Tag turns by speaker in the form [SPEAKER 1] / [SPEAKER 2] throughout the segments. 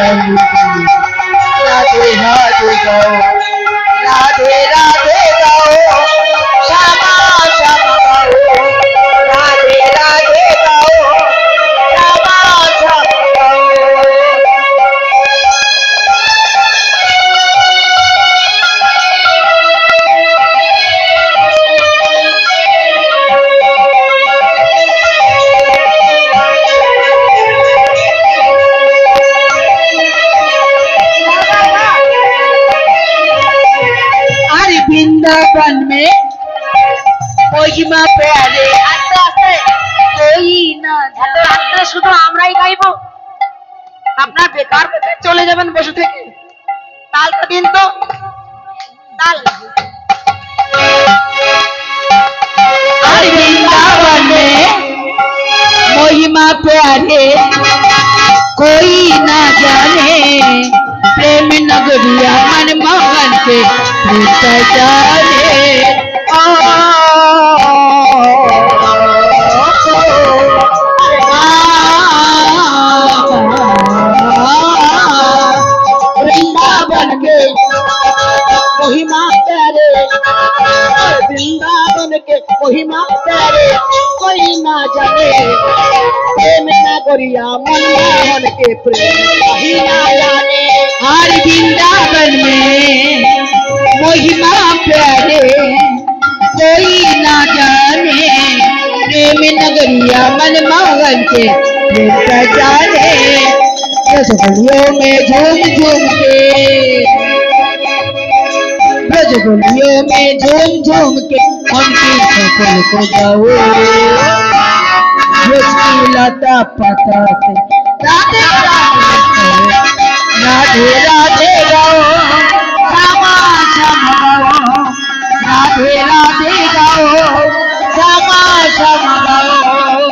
[SPEAKER 1] राधे राधे गाओ, राधे राधे गाओ, श्यामा श्यामा गाओ, राधे राधे गाओ, श्यामा श्यामा गाओ। वृंदावन में महिमा प्यारे आस्ते आस्ते कोई ना जाने শুধু আমরাই গাইবো আপনার বেকার বেকার চলে যাবেন বসে থেকে তাল তো দিন তো তাল আর वृंदावन में महिमा प्यारे कोई ना जाने प्रेम नगरिया मन मोहन के जाने वृंदावन के महिमा प्यारे वृंदावन के महिमा प्यारे कोई ना जाने प्रेम नगरिया मन मोहन के प्रेम ही ना जाने हर वृंदावन में महिमा प्यारे कोई ना जाने प्रेम नगरिया मन मोहन के प्रेम जाने रसगुल्लों में झूम झूम के रसगुल्लों में झूम झूम के उनकी फसल को गाओ लता पता से राधे राधे राधे गाओ श्यामा श्यामा गाओ राधे राधे गाओ श्यामा श्यामा गाओ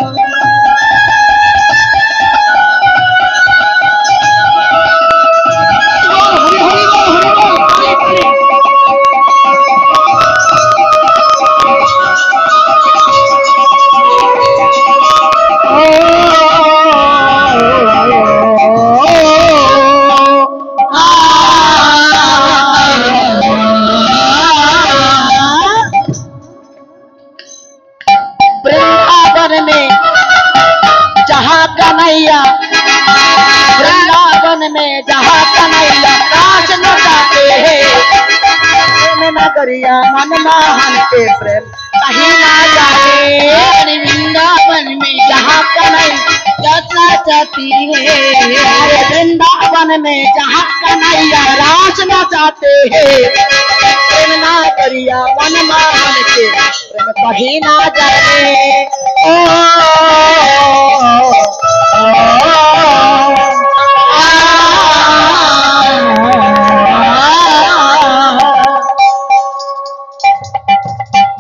[SPEAKER 1] वृंदावन में जहाँ कन्हैया रास नचाते हैं नगरिया मन मोहन के प्रेम कहीं ना जाए वृंदावन में जहाँ कन्हैया नचाती है वृंदावन में जहाँ कन्हैया रास नचाते हैं नगरिया मन मोहन के प्रेम कहीं ना जाए ओ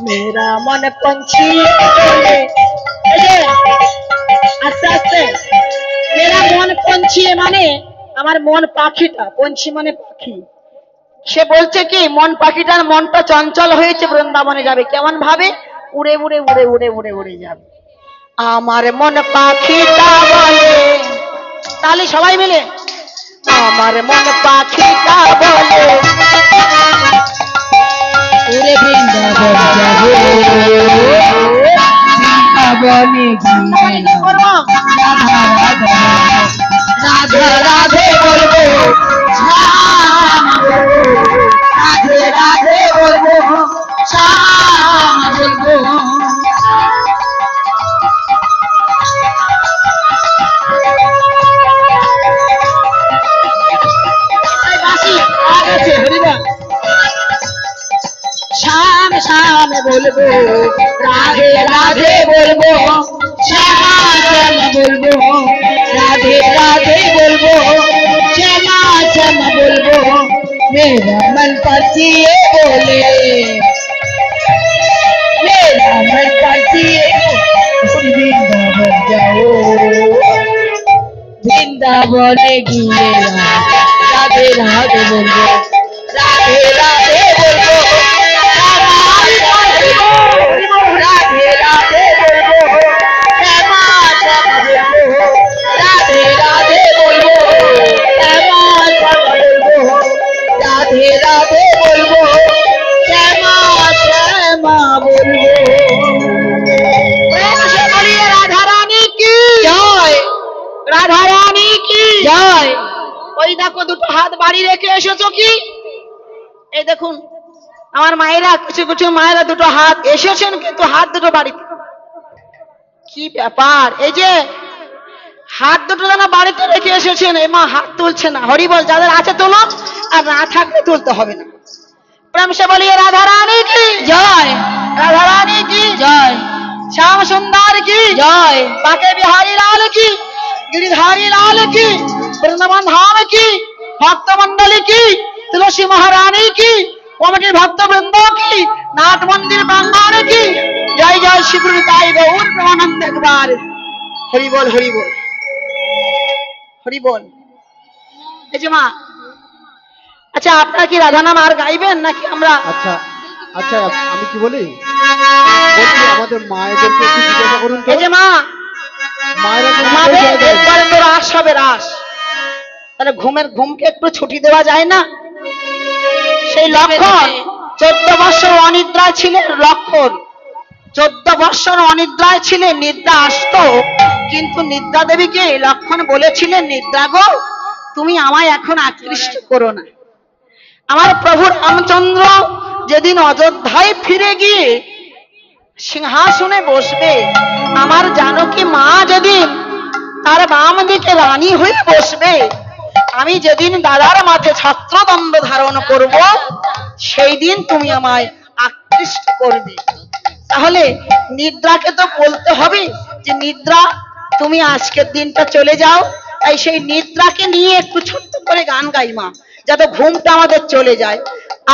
[SPEAKER 1] मेरा मन पंछी बोले আস্তে আস্তে मेरा मन पंछी মানে আমার মন পাখিটা पंछी মানে পাখি সে বলছে কি মন পাখিটার মনটা চঞ্চল হয়েছে বৃন্দাবনে যাবে কেমন ভাবে উড়ে উড়ে উড়ে উড়ে উড়ে উড়ে যাবে আমার মন পাখিটা বলে তাহলে সবাই মিলে আমার মন পাখিটা বলে উড়ে বৃন্দাবন যাবে বৃন্দাবনে গিয়ে রাধে রাধে বলবো রাধে রাধে বলবো শ্যাম বলবো श्याम श्याम बोलबो राधे राधे बोलबो श्यामा श्याम बोलबो राधे राधे बोलबो श्यामा श्याम बोलबो मेरा मन परची बोले मेरा मन परची वृंदावन जाओ वृंदावन गिए राधे राधे बोलबो राधे राधे बोलबो राधे राधे बोलबो श्यामा श्याम बोलबो राधे राधे बोलबो রাধা রানী কি জয়। ওই দেখো দুটো হাত বাড়ি রেখে এসেছো কি? এই দেখুন আমার মায়েরা, কিছু কিছু মায়েরা দুটো হাত এসেছেন কিন্তু হাত দুটো বাড়িতে। কি ব্যাপার? এই যে হাত দুটো যেন বাড়িতে রেখে এসেছেন, এই মা হাত তুলছে না। হরি বল, যাদের আছে তোলো, আর না থাকলে তুলতে হবে না। প্রেম সে বলিয়ে রাধা রানী কি জয়। রাধা রানী কি জয়। শ্যাম সুন্দর কি জয়। বাকে বিহারী লাল কি, गिरिधारी लाल की, वृंदावन धाम की, भक्त मंडली की, तुलसी महारानी की, कमिटी भक्त वृंदों की, नाथ मंदिर प्रांगण की, जय जय शिव निताई गौर प्रेमानंद। एक बार हरि बोल हरि बोल हरि बोल। এই যে মা, আচ্ছা আপনারা কি রাধা নাম আর গাইবেন নাকি আমরা?
[SPEAKER 2] আচ্ছা আচ্ছা, আমি কি বলি, আমাদের মায়েদেরকে একটু জিজ্ঞাসা করুন।
[SPEAKER 1] এই যে মা, একবারে তো রাস হবে, রাস, তাহলে ঘুমকে একটু ছুটি দেওয়া যায় না? সেই লক্ষণ 14 বছর অনিদ্রায় ছিলেন। লক্ষণ 14 বছর অনিদ্রায় ছিলেন, নিদ্রা আসতো, কিন্তু নিদ্রা দেবীকে লক্ষণ বলেছিলেন, নিদ্রা গো তুমি আমায় এখন আকৃষ্ট করো না। আমার প্রভু রামচন্দ্র যেদিন অযোধ্যায় ফিরে গিয়ে সিংহাসনে বসবে, আমার জানকী মা যেদিন তার বাম দিকে রানী হয়ে বসবে, আমি যেদিন দাদার মাঝে ছত্রদণ্ড ধারণ করব, সেই দিন তুমি আমায় আকৃষ্ট করবে। তাহলে নিদ্রাকে তো বলতে হবে যে নিদ্রা তুমি আজকের দিনটা চলে যাও। তাই সেই নিদ্রাকে নিয়ে একটু ছোট্ট করে গান গাই মা, যাতে ঘুমটা আমাদের চলে যায়।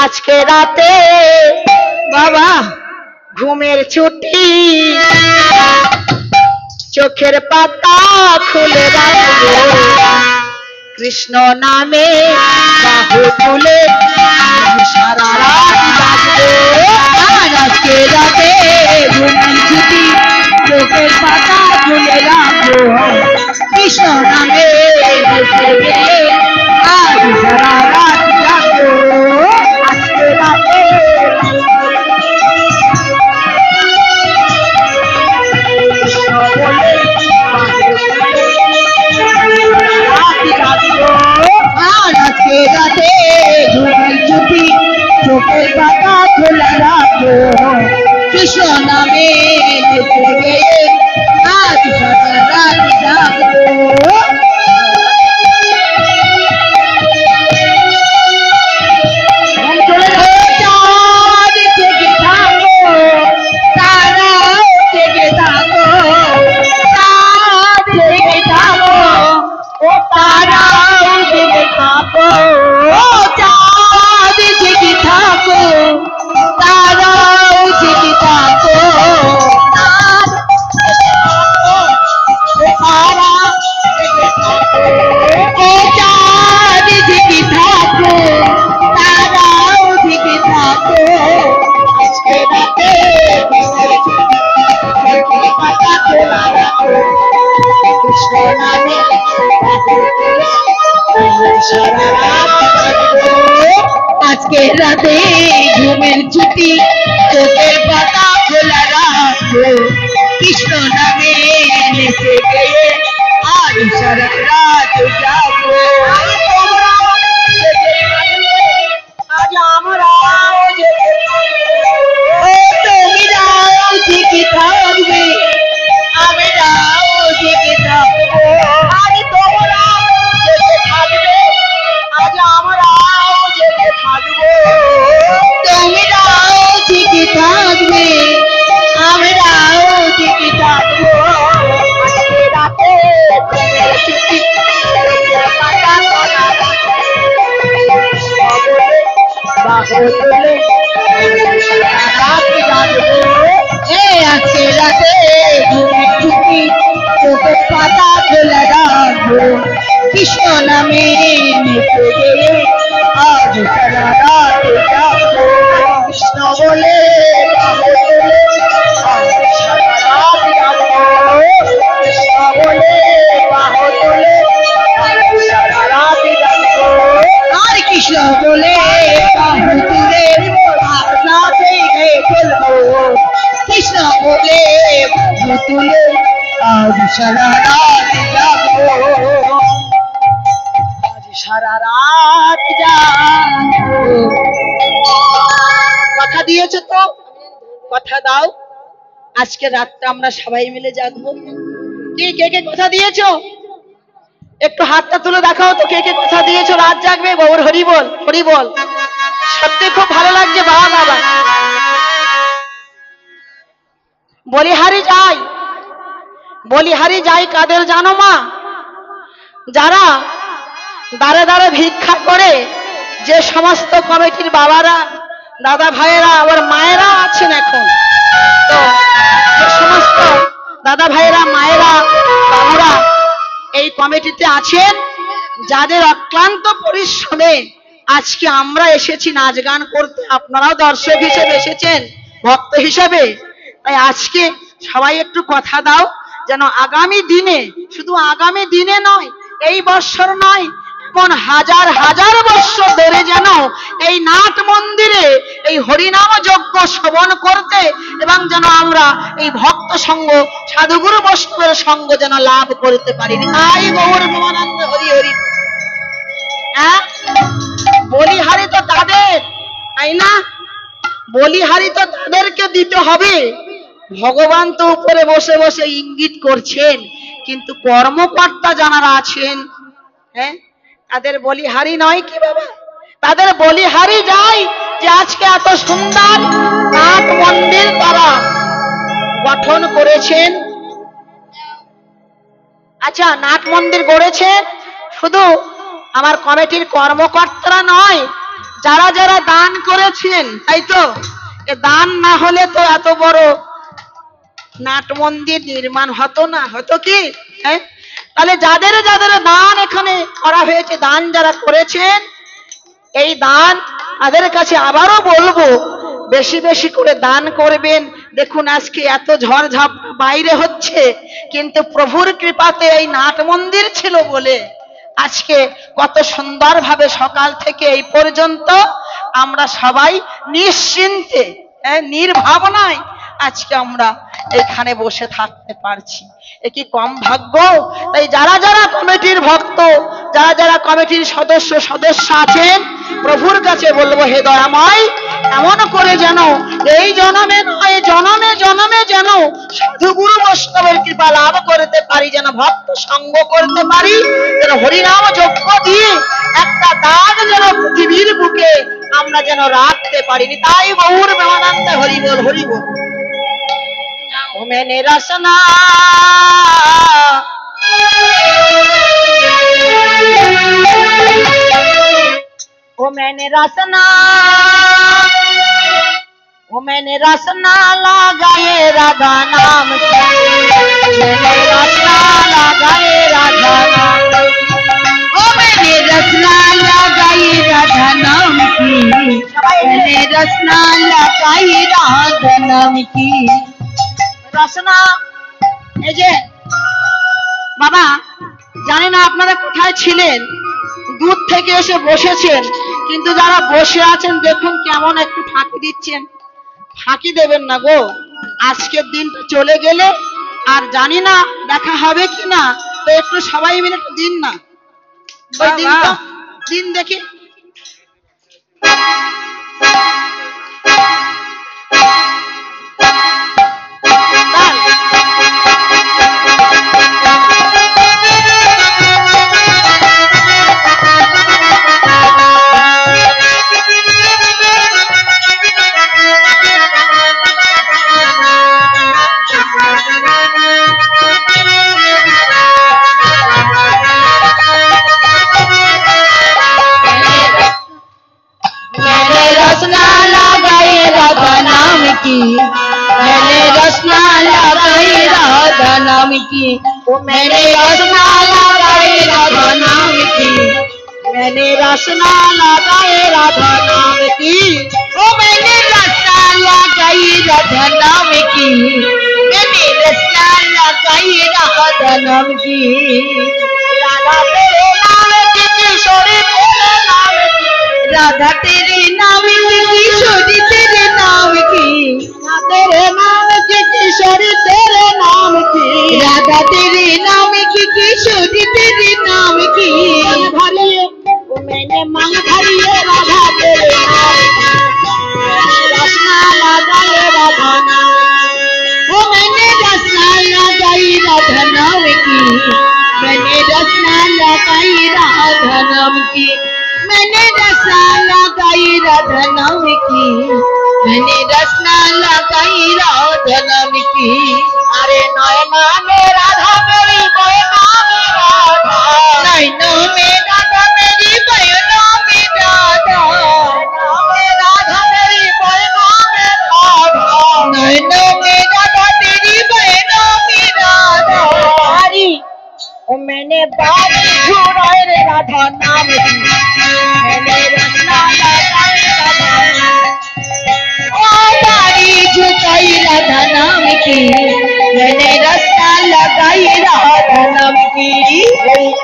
[SPEAKER 1] আজকে রাতে বাবা ঘুমের ছুটি, চোখের পাতা খুলে রাখবো, কৃষ্ণ নামে বাহু তুলে সারা রাত জাগবো। আজকে রাতে ঘুমের ছুটি, চোখের পাতা খুলে রাখবো, কৃষ্ণ নামে আজ সারা রাত জাগবো। আজকে রাতে আজকে রাতে ঘুমের ছুটি, চোখের পাতা খোলা রাখবো, কৃষ্ণ নামে নেচে গেয়ে আজ সারা রাত জাগবো। আজকে রাতে ঘুমের ছুটি, চোখের পাতা খোলা রাখবো, কৃষ্ণ নামে নেচে গেয়ে আজ সারা রাত জাগবো। আজ আমরাও তুমি রাও জেগে থাকবে, আমরাও জেগে থাকবো। আজ তোমরাও জেগে থাকবে, আজ আমরাও জেগে থাকবো। তোমরাও জেগে থাকবে, আমরাও জেগে থাকবো। আজকে রাতে ঘুমের ছুটি, চোখের পাতা খোলা রাখবো, বাহু তুলে রাত জাগবো। আজকে রাতে ঘুমের ছুটি, চোখের পাতা খোলা রাখবো, কৃষ্ণ নামে নেচে গেয়ে আজ সারা রাত জাগবো। কৃষ্ণ বলে বাহু তুলে আজ সারা রাত জাগবো, কৃষ্ণ বলে বাহু তুলে আজ সারা রাত জাগবো। আর কৃষ্ণ বলে বাহু তুলে আজ রাতে চলবো, কৃষ্ণ বলে বাহু তুলে আজ সারা রাত জাগবো। কথা দাও, আজকে রাতটা আমরা সবাই মিলে জাগবো। কি কে কে কথা দিয়েছো? একটু হাতটা তুলে দেখাও তো, কে কে কথা দিয়েছো রাত জাগবে? বাবুর হরি বল, হরি বল। সত্যি খুব ভালো লাগছে। বাবা বাবা, বলিহারি যাই, বলিহারি যাই কাদের জানো মা? যারা দাঁড়ে দাঁড়ে ভিক্ষা করে, যে সমস্ত কমিটির বাবারা, দাদা ভাইয়েরা, আবার মায়েরা আছেন এখন, তো যে সমস্ত দাদা ভাইয়েরা, মায়েরা, বাবুরা এই কমিটিতে আছেন, যাদের অক্লান্ত পরিশ্রমে আজকে আমরা এসেছি নাচ গান করতে, আপনারাও দর্শক হিসেবে এসেছেন, ভক্ত হিসেবে। তাই আজকে সবাই একটু কথা দাও, যেন আগামী দিনে, শুধু আগামী দিনে নয়, এই বৎসর নয়, এমন হাজার হাজার বৎসর ধরে যেন এই নাট মন্দিরে এই হরিনাম যজ্ঞ শ্রবণ করতে, এবং যেন আমরা এই ভক্ত সঙ্গ, সাধুগুরু বৈষ্ণবের সঙ্গ যেন লাভ করতে পারি। তাই গৌর প্রেমানন্দ হরি হরি। হ্যাঁ, বলিহারি তো তাদের, তাই না? বলিহারি তো তাদেরকে দিতে হবে। ভগবান তো উপরে বসে বসে ইঙ্গিত করছেন, কিন্তু কর্মকর্তা যারা আছেন, হ্যাঁ, তাদের বলিহারি নয় কি বাবা? তাদের বলিহারি যায় যে আজকে এত সুন্দর নাট মন্দির তারা গঠন করেছেন। আচ্ছা, নাট মন্দির গড়েছেন শুধু আমার কমিটির কর্মকর্তারা নয়, যারা যারা দান করেছেন, তাই তো? এ দান না হলে তো এত বড় নাট মন্দির নির্মাণ হতো না, হতো কি? হ্যাঁ, তাহলে যাদের যাদের দান এখানে করা হয়েছে, দান যারা করেছেন, এই দান তাদের কাছে আবারও বলবো, বেশি বেশি করে দান করবেন। দেখুন আজকে এত ঝড়ঝাপ বাইরে হচ্ছে, কিন্তু প্রভুর কৃপাতে এই নাট মন্দির ছিল বলে আজকে কত সুন্দরভাবে সকাল থেকে এই পর্যন্ত আমরা সবাই নিশ্চিন্তে, নির্ভাবনায় আজকে আমরা এখানে বসে থাকতে পারছি। এ কি কম ভাগ্য? তাই যারা যারা কমিটির ভক্ত, যারা যারা কমিটির সদস্য আছেন, প্রভুর কাছে বলবো, হে দয়াময়, এমন করে যেন এই জনমে নয়, জনমে জনমে যেন সাধুগুরু বৈষ্ণবের কৃপা লাভ করতে পারি, যেন ভক্ত সঙ্গ করতে পারি, যেন হরিনাম যজ্ঞ দিয়ে একটা দাগ যেন পৃথিবীর বুকে আমরা যেন রাখতে পারিনি। তাই গৌর প্রেমানন্দে হরি বল, হরি বল। ও মেনে রসনা, ओ मैंने रसना, ओ मैंने रसना लगाए राधा नाम की, मैंने रसना लगाए राधा नाम की, ओ मैंने रसना लगाई राधा नाम की, मैंने रसना लगाई राधा नाम की। रसना, এই যে বাবা, জানি না আপনারা কোথায় ছিলেন, দূর থেকে এসে বসেছেন, কিন্তু যারা বসে আছেন দেখুন কেমন একটু ফাঁকি দিচ্ছেন। ফাঁকি দেবেন না গো, আজকের দিনটা চলে গেলে আর জানি না দেখা হবে কি না, তো একটু সবাই মিলে একটু দিন না, ওই দিনটা দিন দেখি। मैंने रसना लगाई राधा नाम की, मैंने रसना लगाई राधा नाम की, मैंने रसना लगाई राधा नाम की, ओ मैंने रसना लगाई राधा नाम की, मैंने रसना लगाई राधा नाम की। राधा तेरे नाम की किशोरी तेरे नाम की, राधा तेरे नाम की किशोरी तेरे नाम की, तेरे नाम की किशोरी तेरे नाम की, राधा तेरे नाम की किशोरी तेरे नाम की। भले वो मैंने मांग भरी राधा तेरे नाम की, रसना लगाए राधा नाम नाम की, मैंने रसना लगाई राधा नाम की, मैंने रसना लगाई राधा नाम की, मैंने रसना लगाई राधा नाम की। अरे नयना में राधा मेरी बहना में राधा, नैनो में राधा मेरी बहना में राधा, राधा मेरी बहना में राधा, नैनो में राधा तेरी बहना में राधा। हरी ओ मैंने बारी झुराए रे राधा नाम की, मैंने रसना लगाई राधा, ओ बारी झुकाई राधा नाम की, मैंने रसना लगाई राधा नाम की।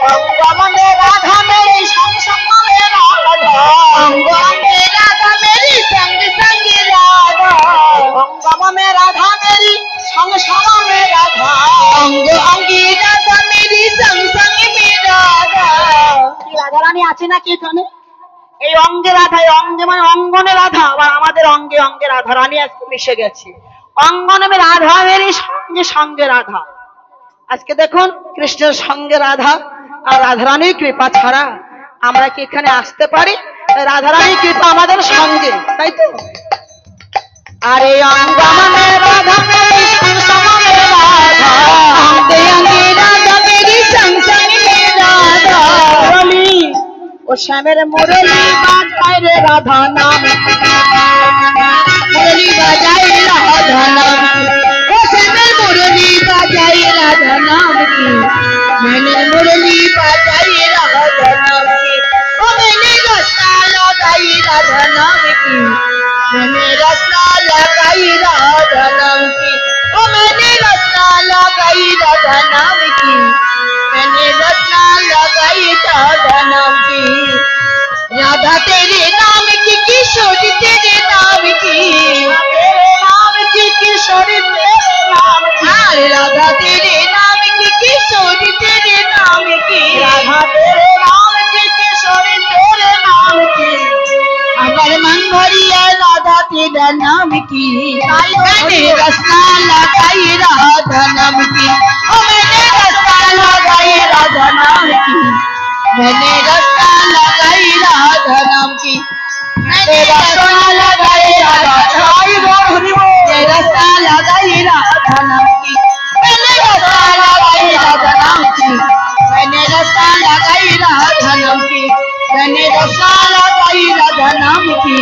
[SPEAKER 1] अंगम में राधा मेरी संग संग में राधा, अंगम में राधा मेरी संग संग राधा, अंगम में राधा मेरी संग संग में राधा, अंग अंगी राधा मेरी संग संग में राधा। রাধা রানী আছে নাকি এখানে? এই অঙ্গে রাধা, এই অঙ্গে মানে অঙ্গনে রাধা, আবার আমাদের অঙ্গে অঙ্গে রাধা রানী আজকে মিশে গেছে। অঙ্গনে রাধা মেরি সঙ্গে সঙ্গে রাধা। আজকে দেখুন কৃষ্ণের সঙ্গে রাধা আর রাধারানীর কৃপা ছাড়া আমরা কি এখানে আসতে পারি? রাধারানীর কৃপা আমাদের সঙ্গে, তাই তো? আর এই অঙ্গনে রাধা মেরি সঙ্গে রাধা, অঙ্গে অঙ্গে রাধা মেরি সঙ্গে রাধা। মুরলী ও শ্যামের মুরলী বাজায় রে রাধা নাম, মুরলী বাজায় রাধা নাম, ও শ্যামের মুরলী বাজায় রাধা নাম की, मैंने मुरली बजाई राधा नाम की, ओ मैंने रसना लगाई राधा नाम की, मैंने रसना लगाई राधा नाम की, ओ मैंने रसना लगाई राधा नाम की, मैंने रसना लगाई राधा नाम की। राधा तेरे नाम की किशोरी तेरे नाम की, तेरे नाम की किशोरी तेरे नाम की, राधा तेरे नाम की किशोरी तेरे नाम की, राधा तेरे नाम की किशोरी तेरे नाम की। अगर मन भरी है राधा तेरा नाम की, मैंने रसना लगाई राधा नाम की, ओ मैंने रसना लगाई राधा नाम की, मैंने रसना लगाई राधा नाम की, मैंने रसना लगाई राधा, मैंने रसना लगाई राधा नाम की, मैंने रसना लगाई राधा नाम की, मैंने रसना लगाई राधा नाम की, मैंने रसना लगाई राधा नाम की,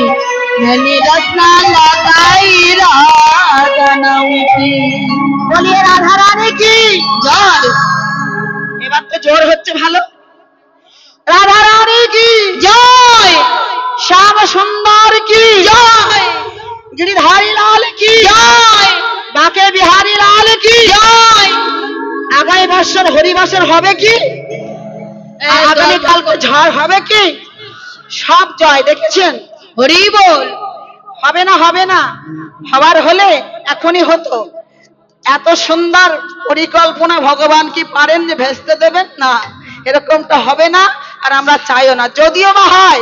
[SPEAKER 1] मैंने रसना लगाई राधा नाम की। बोलिए राधा रानी की जय। এবার তো জোর হচ্ছে ভালো। রাধা রানী কি জয়, শ্যাম সুন্দর কি জয়, गिरिधारी लाल की জয়, বাকে বিহারী লাল কি জয়। আগামী বছর হরিবাসর হবে কি? আগামী কালকে ঝড় হবে কি? সব জয় দেখেছেন? হরি বল। হবে না হবে না, হবার হলে এখনই হতো। এত সুন্দর পরিকল্পনা ভগবান কি পারেন যে ভেস্তে দেবেন? না, এরকমটা হবে না, আর আমরা চাইও না। যদিও বা হয়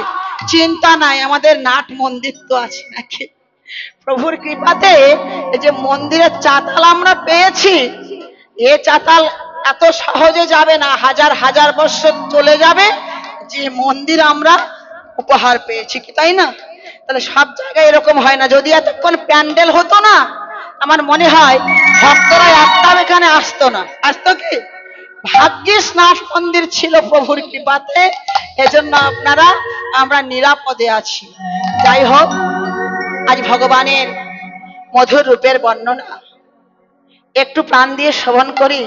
[SPEAKER 1] চিন্তা নাই, আমাদের নাট মন্দির তো আছে নাকি? প্রভুর কৃপাতে এই যে মন্দিরের চাতাল আমরা পেয়েছি, এ চাতাল এত সহজে যাবে না, হাজার হাজার বছর চলে যাবে যে মন্দির আমরা উপহার পেয়েছি, কি তাই না? তাহলে সব জায়গায় এরকম হয় না। যদি এতক্ষণ প্যান্ডেল হতো না, আমার মনে হয় ভক্তরা একটাও এখানে আসতো না। আসতো কি? ভাগ্যিস নাট মন্দির ছিল প্রভুর কৃপাতে, এজন্য আপনারা আমরা নিরাপদে আছি। যাই হোক, আজ ভগবানের মধুর রূপের বর্ণনা একটু প্রাণ দিয়ে শ্রবণ করি।